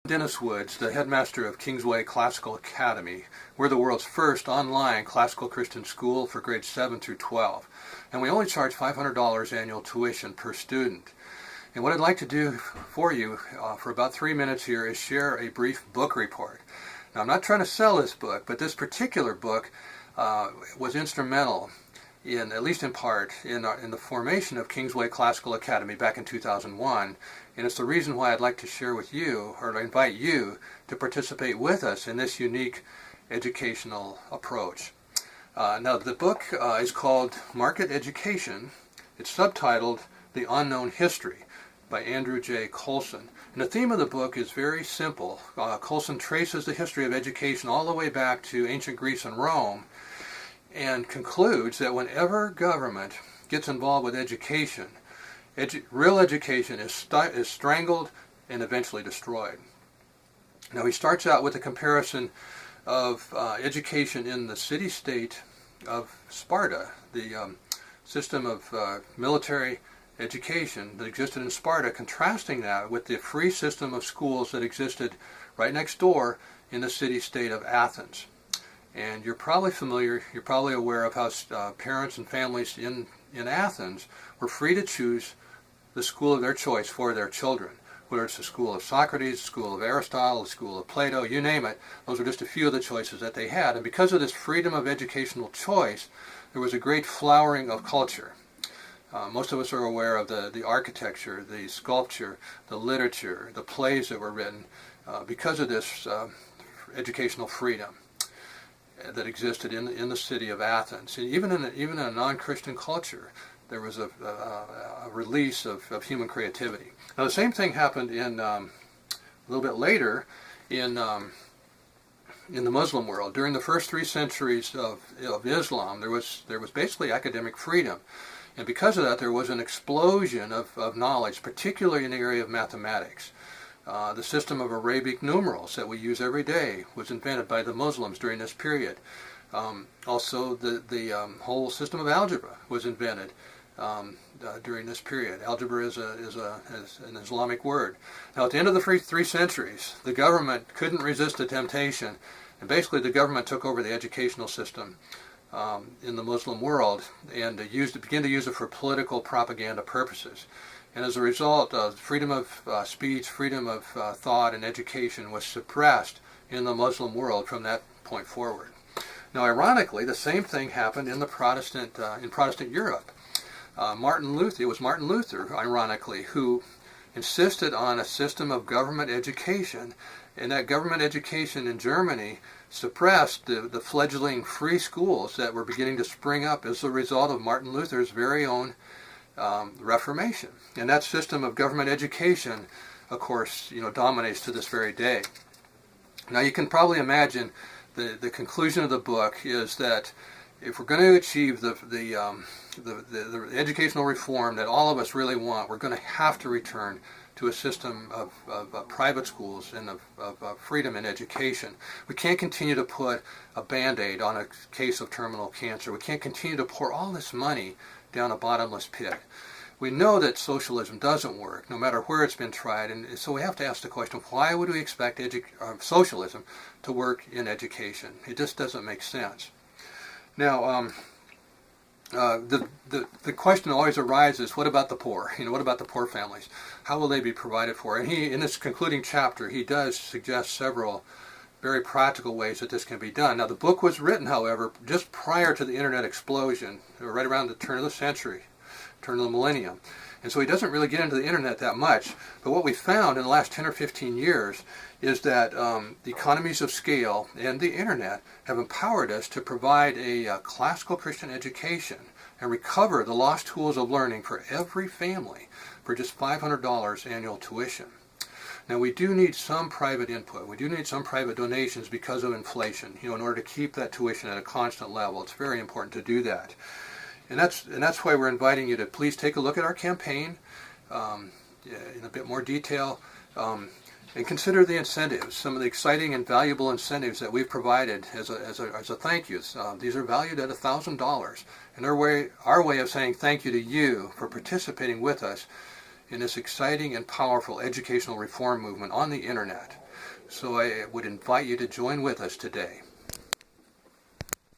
Dennis Woods, the headmaster of Kingsway Classical Academy. We're the world's first online classical Christian school for grades 7 through 12. And we only charge $500 annual tuition per student. And what I'd like to do for you for about 3 minutes here is share a brief book report. Now, I'm not trying to sell this book, but this particular book was instrumental, at least in part, in the formation of Kingsway Classical Academy back in 2001. And it's the reason why I'd like to share with you, or to invite you, to participate with us in this unique educational approach. Now, the book is called Market Education. It's subtitled The Unknown History by Andrew J. Coulson. And the theme of the book is very simple. Coulson traces the history of education all the way back to ancient Greece and Rome, and concludes that whenever government gets involved with education, real education is strangled and eventually destroyed. Now, he starts out with a comparison of education in the city-state of Sparta, the system of military education that existed in Sparta, contrasting that with the free system of schools that existed right next door in the city-state of Athens. And you're probably aware of how parents and families in Athens were free to choose the school of their choice for their children. Whether it's the school of Socrates, the school of Aristotle, the school of Plato, you name it, those are just a few of the choices that they had. And because of this freedom of educational choice, there was a great flowering of culture. Most of us are aware of the architecture, the sculpture, the literature, the plays that were written because of this educational freedom that existed in the city of Athens. And even in a non-Christian culture, there was a release of human creativity. Now, the same thing happened a little bit later in the Muslim world. During the first 3 centuries of Islam, there was basically academic freedom. And because of that, there was an explosion of knowledge, particularly in the area of mathematics. The system of Arabic numerals that we use every day was invented by the Muslims during this period. Also, the whole system of algebra was invented during this period. Algebra is an Islamic word. Now, at the end of the 3 centuries, the government couldn't resist the temptation, and basically the government took over the educational system in the Muslim world and began to use it for political propaganda purposes. And as a result, freedom of speech, freedom of thought, and education was suppressed in the Muslim world from that point forward. Now, ironically, the same thing happened in Protestant Europe. It was Martin Luther, ironically, who insisted on a system of government education, and that government education in Germany suppressed the fledgling free schools that were beginning to spring up as a result of Martin Luther's very own Reformation. And that system of government education, of course, dominates to this very day. Now, you can probably imagine the conclusion of the book is that if we're going to achieve the educational reform that all of us really want, we're going to have to return to a system of private schools and of freedom in education. We can't continue to put a Band-Aid on a case of terminal cancer. We can't continue to pour all this money down a bottomless pit. We know that socialism doesn't work, no matter where it's been tried, and so we have to ask the question, why would we expect socialism to work in education? It just doesn't make sense. Now, the question always arises, what about the poor? What about the poor families? How will they be provided for? And in this concluding chapter, he does suggest several very practical ways that this can be done. Now, the book was written, however, just prior to the internet explosion, right around the turn of the century, turn of the millennium. And so he doesn't really get into the internet that much. But what we found in the last 10 or 15 years is that the economies of scale and the internet have empowered us to provide a classical Christian education and recover the lost tools of learning for every family for just $500 annual tuition. Now, we do need some private input. We do need some private donations because of inflation, in order to keep that tuition at a constant level. It's very important to do that. And that's why we're inviting you to please take a look at our campaign in a bit more detail and consider the incentives, some of the exciting and valuable incentives that we've provided as a thank you. These are valued at $1,000. And our way of saying thank you to you for participating with us in this exciting and powerful educational reform movement on the internet. So I would invite you to join with us today.